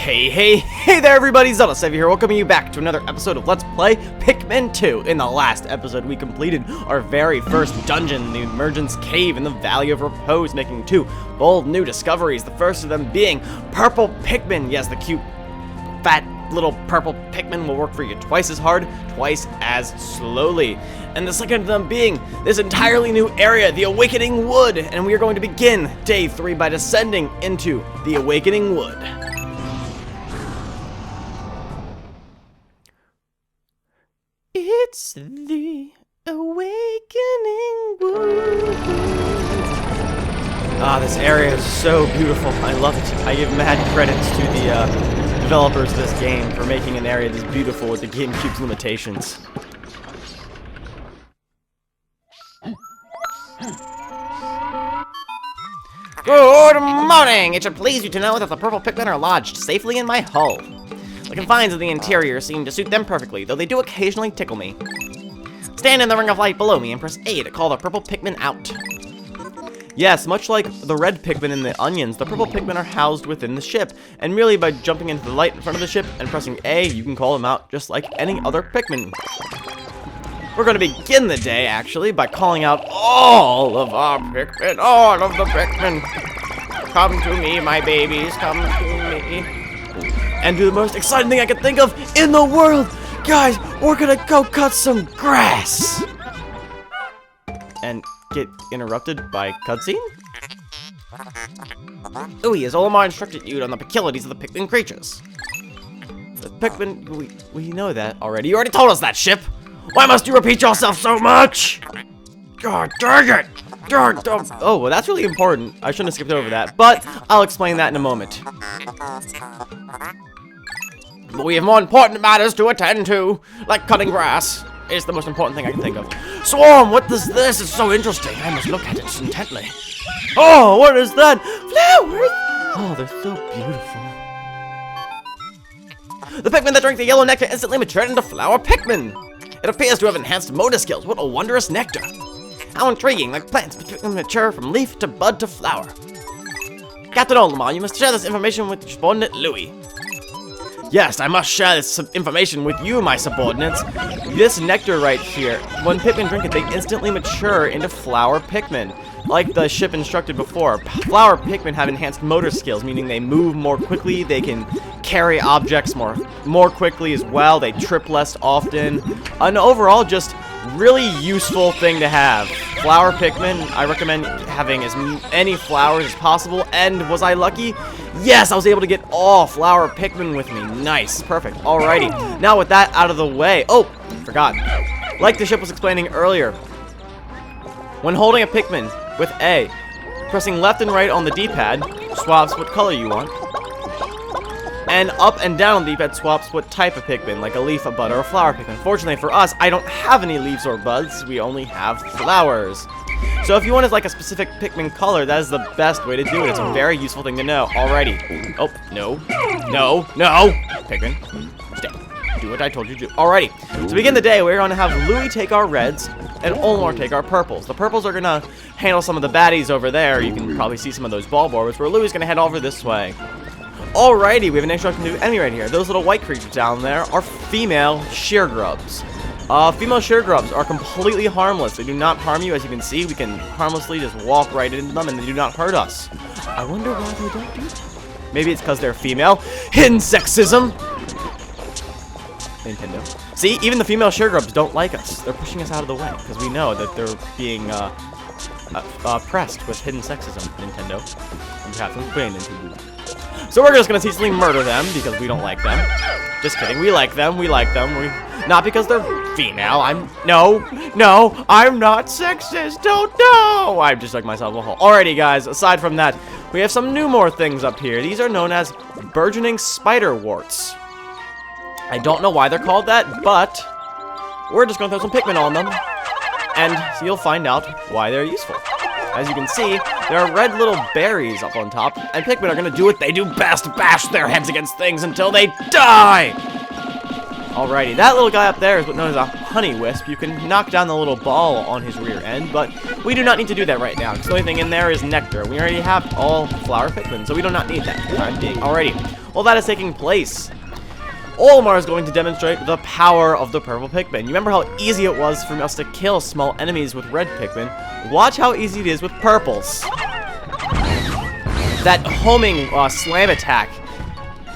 Hey there everybody, Zelda7 here, welcoming you back to another episode of Let's Play Pikmin 2. In the last episode, we completed our very first dungeon, the Emergence Cave in the Valley of Repose, making two bold new discoveries, the first of them being purple Pikmin. Yes, the cute, fat, little purple Pikmin will work for you twice as hard, twice as slowly. And the second of them being this entirely new area, the Awakening Wood, and we are going to begin Day 3 by descending into the Awakening Wood. It's the Awakening Wood. Ah, this area is so beautiful. I love it. I give mad credits to the developers of this game for making an area this beautiful with the GameCube's limitations. Good morning! It should please you to know that the purple Pikmin are lodged safely in my hull. The confines of the interior seem to suit them perfectly, though they do occasionally tickle me. Stand in the ring of light below me and press A to call the purple Pikmin out. Yes, much like the red Pikmin in the onions, the purple Pikmin are housed within the ship, and merely by jumping into the light in front of the ship and pressing A, you can call them out just like any other Pikmin. We're going to begin the day, actually, by calling out all of our Pikmin, all of the Pikmin. Come to me, my babies, come to me. And do the most exciting thing I could think of in the world! Guys, we're gonna go cut some grass! And get interrupted by cutscene? Ooey, as Olimar instructed you on the peculiarities of the Pikmin creatures. The Pikmin, we know that already. You already told us that, Ship! Why must you repeat yourself so much? God dang it! Oh, well, that's really important. I shouldn't have skipped over that, but I'll explain that in a moment. But we have more important matters to attend to, like cutting grass. It's the most important thing I can think of. Swarm, what is this? It's so interesting. I must look at it intently. Oh, what is that? Flowers! Oh, they're so beautiful. The Pikmin that drank the yellow nectar instantly matured into flower Pikmin. It appears to have enhanced motor skills. What a wondrous nectar. How intriguing, like plants mature from leaf to bud to flower. Captain Olimar, you must share this information with your subordinate Louis. Yes, I must share this information with you, my subordinates. This nectar right here, when Pikmin drink it, they instantly mature into flower Pikmin. Like the ship instructed before, flower Pikmin have enhanced motor skills, meaning they move more quickly, they can carry objects more quickly as well, they trip less often. An overall, just really useful thing to have. Flower Pikmin, I recommend having as many flowers as possible, and was I lucky? Yes, I was able to get all flower Pikmin with me. Nice, perfect, alrighty. Now with that out of the way, oh, forgot. Like the ship was explaining earlier, when holding a Pikmin with A, pressing left and right on the D-pad swaps what color you want, and up and down on the D-pad swaps what type of Pikmin, like a leaf, a bud, or a flower Pikmin. Fortunately for us, I don't have any leaves or buds, we only have flowers. So if you wanted like a specific Pikmin color, that is the best way to do it. It's a very useful thing to know. Alrighty. Oh, no. Pikmin, stay. Do what I told you to do. Alrighty. To begin the day, we're going to have Louis take our reds, and Olimar take our purples. The purples are going to handle some of the baddies over there. You can probably see some of those ball boards, where Louis is going to head over this way. Alrighty, we have an introduction to enemy right here. Those little white creatures down there are female sheargrubs. Female sheargrubs are completely harmless. They do not harm you, as you can see. We can harmlessly just walk right into them, and they do not hurt us. I wonder why they don't do that. Maybe it's because they're female. Hidden sexism! Nintendo. See, even the female sheargrubs don't like us. They're pushing us out of the way, because we know that they're being pressed with hidden sexism, Nintendo. You have to explain Nintendo. So we're just gonna ceaselessly murder them because we don't like them. Just kidding. We like them. Not because they're female. No, I'm not sexist. Don't know. I just dug myself a hole. Alrighty, guys. Aside from that, we have some more things up here. These are known as burgeoning spider warts. I don't know why they're called that, but we're just gonna throw some Pikmin on them, and you'll find out why they're useful. As you can see, there are red little berries up on top, and Pikmin are gonna do what they do best, bash their heads against things until they die! Alrighty, that little guy up there is what's known as a honey wisp. You can knock down the little ball on his rear end, but we do not need to do that right now, because the only thing in there is nectar. We already have all flower Pikmin, so we do not need that for the time being. Alrighty, while that is taking place, Olimar is going to demonstrate the power of the purple Pikmin. You remember how easy it was for us to kill small enemies with red Pikmin? Watch how easy it is with purples. That homing slam attack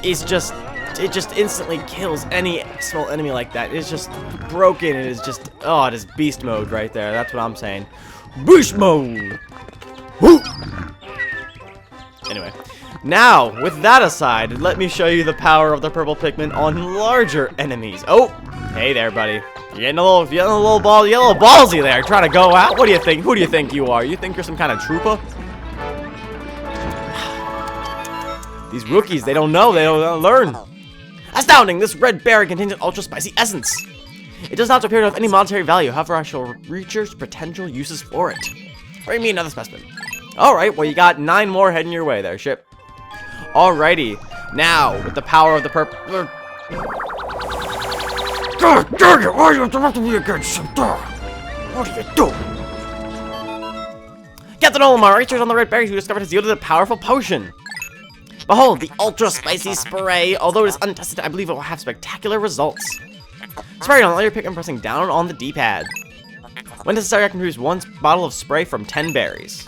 is just, it just instantly kills any small enemy like that. It's just broken. It is just, oh, it is beast mode right there. That's what I'm saying. Beast mode! Woo! Anyway. Now, with that aside, let me show you the power of the purple Pikmin on larger enemies. Oh, hey there, buddy. You're getting a little ballsy there, trying to go out. What do you think? Who do you think you are? You think you're some kind of trooper? These rookies, they don't know. They don't learn. Astounding! This red berry contains an ultra spicy essence. It does not appear to have any monetary value. However, I shall research potential uses for it. Bring me another specimen. Alright, well, you got 9 more heading your way there, ship. Alrighty, now, with the power of the purple... God dang it, why are you interrupting me again, Shimdar? What are you doing? Captain Olimar, research on the red berries we discovered has yielded a powerful potion. Behold, the ultra spicy spray. Although it is untested, I believe it will have spectacular results. Spray on all your Pikmin pressing down on the D-pad. When necessary, I can produce 1 bottle of spray from 10 berries.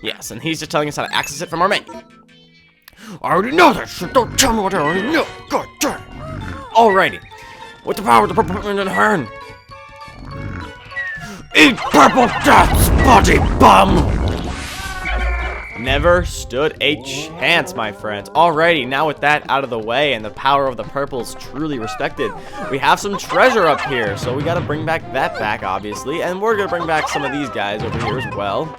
Yes, and he's just telling us how to access it from our menu. I already know that shit. Don't tell me what I already know. God damn. Alrighty. With the power of the purple Pikmin in hand. Eat purple deaths, body bum! Never stood a chance, my friends. Alrighty, now with that out of the way and the power of the purples truly respected, we have some treasure up here. So we gotta bring that back, obviously. And we're gonna bring back some of these guys over here as well.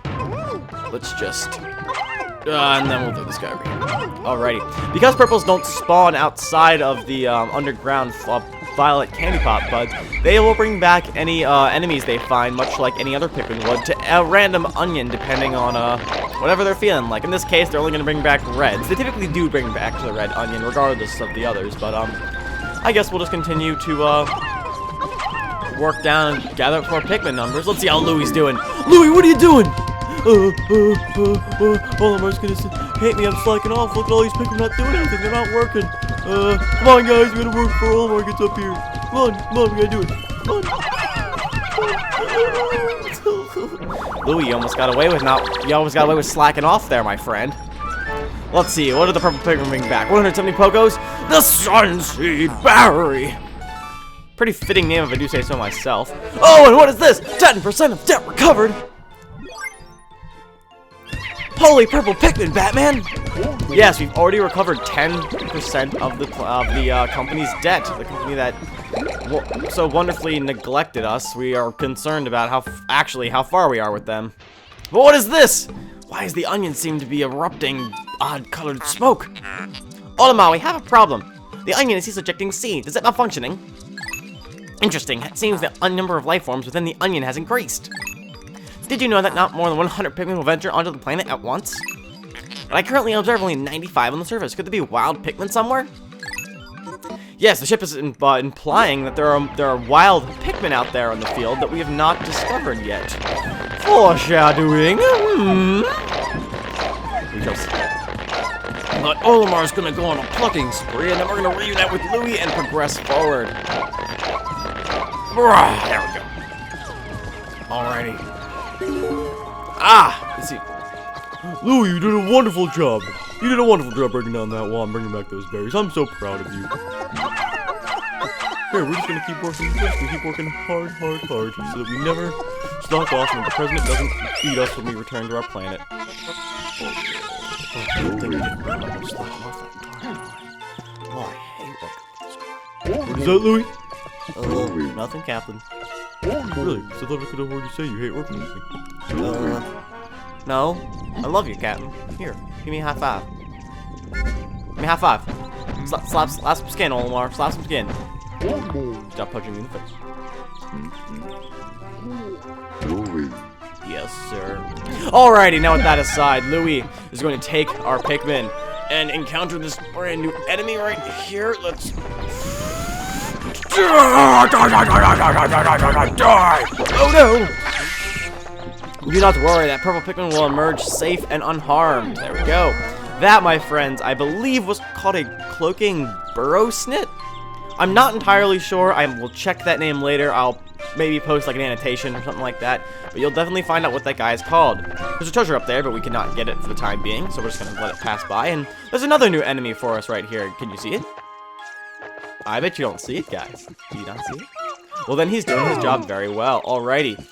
Let's just... and then we'll do this guy over here. Alrighty. Because purples don't spawn outside of the underground violet candy pop buds, they will bring back any enemies they find, much like any other Pikmin would, to a random onion, depending on whatever they're feeling like. In this case, they're only going to bring back reds. They typically do bring back the red onion, regardless of the others, but I guess we'll just continue to work down and gather up more Pikmin numbers. Let's see how Louie's doing. Louie, what are you doing? Olimar's gonna hate me, I'm slacking off. Look at all these Pikmin not doing anything, they're not working. Come on guys, we gotta work before Olimar gets up here. Come on, we gotta do it. Come on. Louie, you almost got away with slacking off there, my friend. Let's see, what did the purple Pikmin bring back? 170 Pokos? The Sunseed Berry! Pretty fitting name if I do say so myself. Oh, and what is this? 10% of debt recovered! Holy purple Pikmin, Batman! Yes, we've already recovered 10% of the company's debt. The company that so wonderfully neglected us. We are concerned about how far we are with them. But what is this? Why does the onion seem to be erupting odd-colored smoke? Olimar, we have a problem. The onion is ejecting seeds. Is it malfunctioning? Interesting. It seems the number of life forms within the onion has increased. Did you know that not more than 100 Pikmin will venture onto the planet at once? But I currently observe only 95 on the surface. Could there be wild Pikmin somewhere? Yes, the ship is implying that there are wild Pikmin out there in the field that we have not discovered yet. Foreshadowing. We shall see. But Olimar's gonna go on a plucking spree, and then we're gonna reunite with Louie and progress forward. There we go. Alrighty. Let's see. Louie, you did a wonderful job. You did a wonderful job breaking down that wall and bringing back those berries. I'm so proud of you. Here, we're just gonna keep working. We're just gonna keep working hard, so that we never stop off and the president doesn't beat us when we return to our planet. What is that, Louie? Nothing, Captain. Really? So I thought I could have heard you say you hate working with me. No. I love you, Captain. Here, give me a high five. Give me a high five. Slap some skin, Olimar. Slap some skin. Stop punching me in the face. Louie. Yes, sir. Alrighty, now with that aside, Louie is going to take our Pikmin and encounter this brand new enemy right here. Let's... Oh no! You do not have to worry, that purple Pikmin will emerge safe and unharmed. There we go. That, my friends, I believe was called a cloaking burrow snit. I'm not entirely sure. I will check that name later. I'll maybe post like an annotation or something like that. But you'll definitely find out what that guy is called. There's a treasure up there, but we cannot get it for the time being, so we're just gonna let it pass by. And there's another new enemy for us right here. Can you see it? I bet you don't see it, guys. Do you not see it? Well, then he's doing his job very well. Alrighty.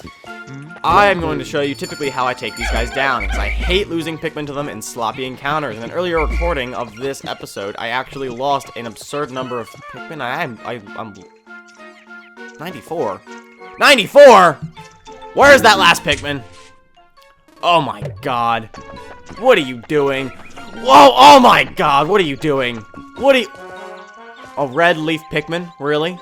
I am going to show you typically how I take these guys down, because I hate losing Pikmin to them in sloppy encounters. In an earlier recording of this episode, I actually lost an absurd number of Pikmin. I'm 94. 94? Where's that last Pikmin? Oh my god. What are you doing? Whoa, oh my god, what are you doing? What are you... A red leaf Pikmin? Really?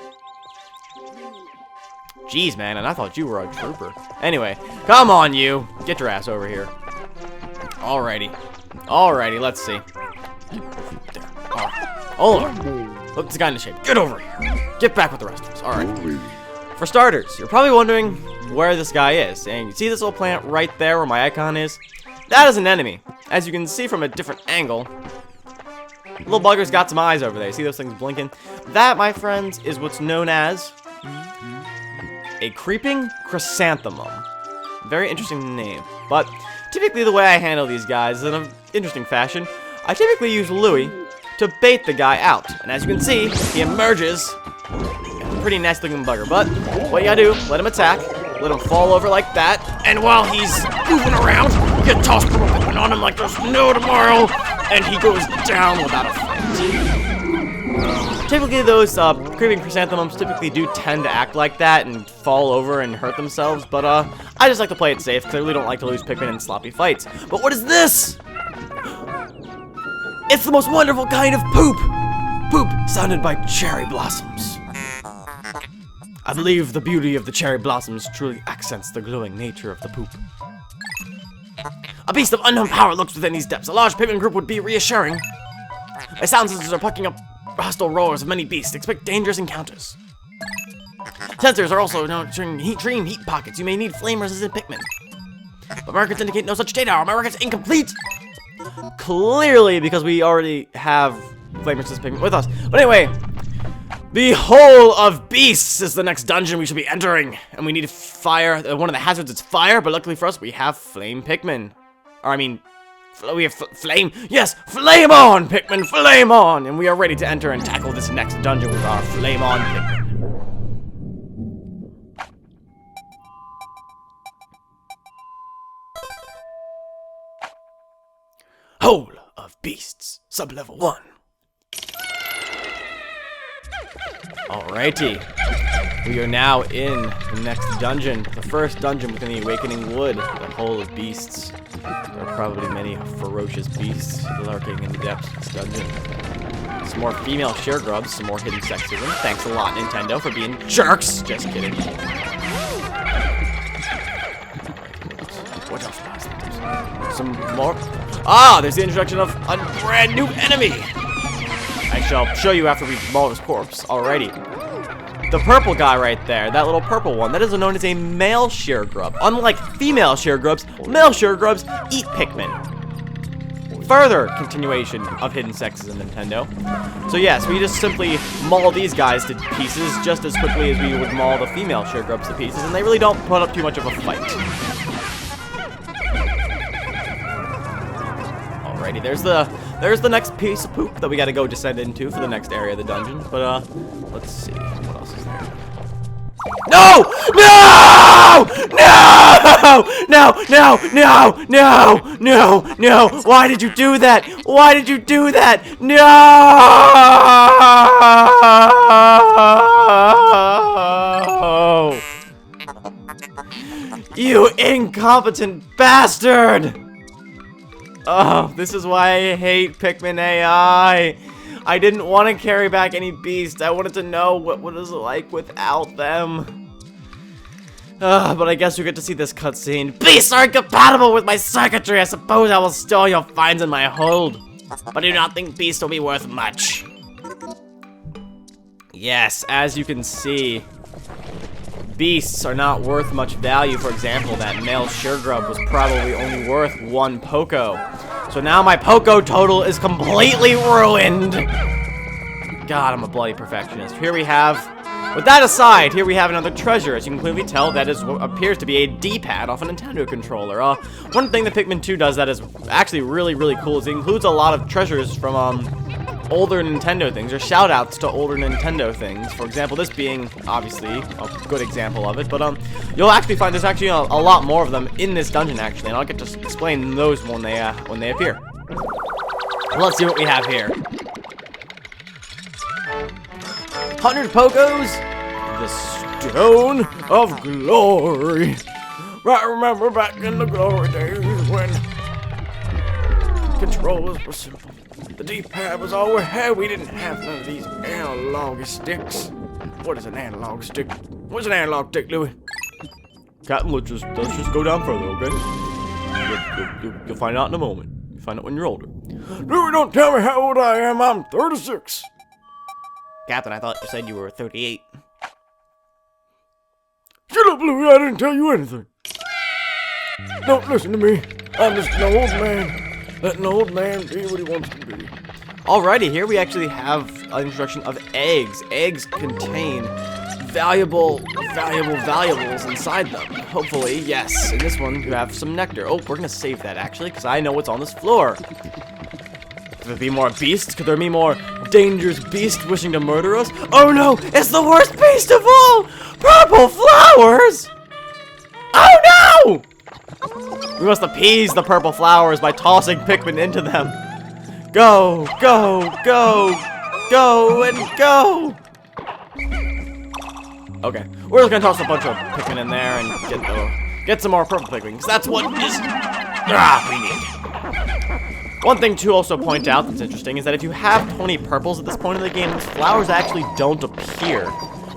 Jeez, man, and I thought you were a trooper. Anyway, come on, you. Get your ass over here. Alrighty. Alrighty, let's see. There. Alright. Hold on. Look, this guy in the shape. Get over here. Get back with the rest of us. Alright. For starters, you're probably wondering where this guy is. And you see this little plant right there where my icon is? That is an enemy. As you can see from a different angle, little bugger's got some eyes over there. See those things blinking? That, my friends, is what's known as a creeping chrysanthemum. Very interesting name. But typically the way I handle these guys is in an interesting fashion. I typically use Louie to bait the guy out. And as you can see, he emerges. A pretty nice looking bugger. But what you gotta do, let him attack. Let him fall over like that. And while he's moving around, you get tossed on him like there's no tomorrow. And he goes down without a fight. Typically, those creeping chrysanthemums typically do tend to act like that and fall over and hurt themselves, but I just like to play it safe because I really don't like to lose Pikmin in sloppy fights. But what is this? It's the most wonderful kind of poop! Poop sounded by cherry blossoms. I believe the beauty of the cherry blossoms truly accents the glowing nature of the poop. A beast of unknown power lurks within these depths. A large Pikmin group would be reassuring. My sound sensors are plucking up hostile roars of many beasts. Expect dangerous encounters. Sensors are also showing extreme heat pockets. You may need flame-resistant Pikmin. But my records indicate no such data. Are my records incomplete? Clearly, because we already have flame-resistant Pikmin with us. But anyway, the Hole of Beasts is the next dungeon we should be entering. And we need fire. One of the hazards is fire, but luckily for us, we have flame Pikmin. Or, I mean... we have flame. Yes, flame on, Pikmin, flame on. And we are ready to enter and tackle this next dungeon with our flame on Pikmin. Hole of Beasts, sub-level 1. Alrighty. We are now in the next dungeon. The first dungeon within the Awakening Wood. The Hole of Beasts. There are probably many ferocious beasts lurking in the depths of this dungeon. Some more female sheer grubs, some more hidden sexism. Thanks a lot, Nintendo, for being jerks. Just kidding. What else was there? Some more. Ah, there's the introduction of a brand new enemy. I shall show you after we maul his corpse. Alrighty. The purple guy right there, that little purple one, that is known as a male sheer grub. Unlike female sheer grubs, male sheer grubs eat Pikmin. Further continuation of hidden sexism, Nintendo. So yes, we just simply maul these guys to pieces just as quickly as we would maul the female sheer grubs to pieces, and they really don't put up too much of a fight. Alrighty, there's the next piece of poop that we gotta go descend into for the next area of the dungeon. But let's see, what else is there? No! No! No! No! No! No! No! No! No! Why did you do that? Why did you do that? No! You incompetent bastard! Oh, this is why I hate Pikmin AI. I didn't want to carry back any beasts. I wanted to know what it was like without them. But I guess you get to see this cutscene. Beasts are incompatible with my circuitry. I suppose I will store your finds in my hold. But I do not think beasts will be worth much. Yes, as you can see, beasts are not worth much value. For example, that male sheer grub was probably only worth 1 Poco. So now my Poco total is completely ruined. God, I'm a bloody perfectionist. Here we have, with that aside, here we have another treasure. As you can clearly tell, that is what appears to be a D-pad off a Nintendo controller. One thing that Pikmin 2 does that is actually really, really cool is it includes a lot of treasures from older Nintendo things, or shout-outs to older Nintendo things. For example, this being, obviously, a good example of it. But you'll actually find there's actually a lot more of them in this dungeon, actually. And I'll get to explain those when they appear. Let's see what we have here. 100 Pokos, the Stone of Glory. I remember back in the glory days when controllers were simple. The D-pad was all we had. We didn't have none of these analog sticks. What is an analog stick? What's an analog stick, Louis? Captain, let's just go down further, okay? You'll find out in a moment. You'll find out when you're older. Louis, don't tell me how old I am. I'm 36. Captain, I thought you said you were 38. Shut up, Louis. I didn't tell you anything. Don't listen to me. I'm just an old man. Let an old man be what he wants to be. Alrighty, here we actually have an introduction of eggs. Eggs contain valuables inside them. Hopefully, yes. In this one, you have some nectar. Oh, we're gonna save that actually, because I know what's on this floor. Could there be more beasts? Could there be more dangerous beasts wishing to murder us? Oh no! It's the worst beast of all! Purple flowers! Oh no! We must appease the purple flowers by tossing Pikmin into them. Go, go, go, go, and go! Okay, we're just gonna toss a bunch of Pikmin in there and get some more purple Pikmin, because that's what we need. One thing to also point out that's interesting is that if you have 20 purples at this point in the game, these flowers actually don't appear,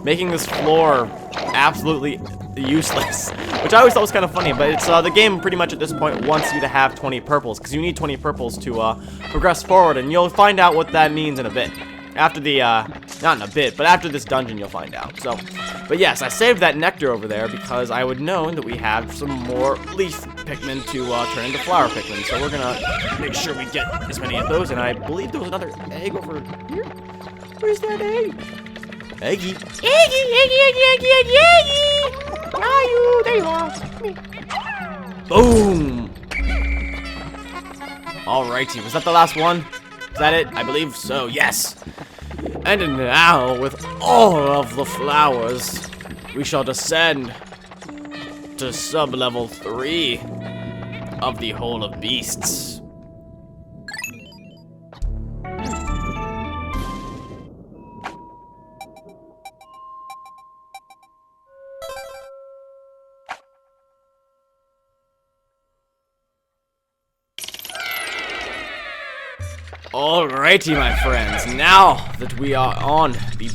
making this floor absolutely useless, which I always thought was kind of funny. But it's the game pretty much at this point wants you to have 20 purples, because you need 20 purples to progress forward, and you'll find out what that means in a bit. After the not in a bit, but after this dungeon you'll find out. So, but yes, I saved that nectar over there because I would know that we have some more leaf Pikmin to turn into flower Pikmin. So we're gonna make sure we get as many of those. And I believe there was another egg over here. Where's that egg? Eggy. Eggy, eggy, eggy, eggy, eggy, eggy. Where are you? There you are. Boom. Alrighty, was that the last one? Is that it? I believe so, yes. And now, with all of the flowers, we shall descend to sub-level 3 of the Hole of Beasts. Alrighty, my friends, now that we are on the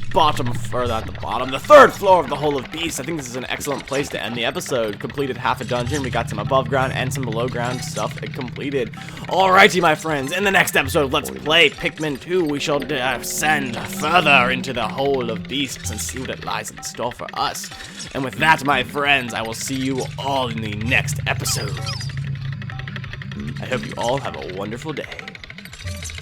the third floor of the Hole of Beasts, I think this is an excellent place to end the episode. Completed half a dungeon, we got some above ground and some below ground stuff completed. Alrighty, my friends, in the next episode of Let's Play Pikmin 2, we shall descend further into the Hole of Beasts and see what it lies in store for us. And with that, my friends, I will see you all in the next episode. I hope you all have a wonderful day.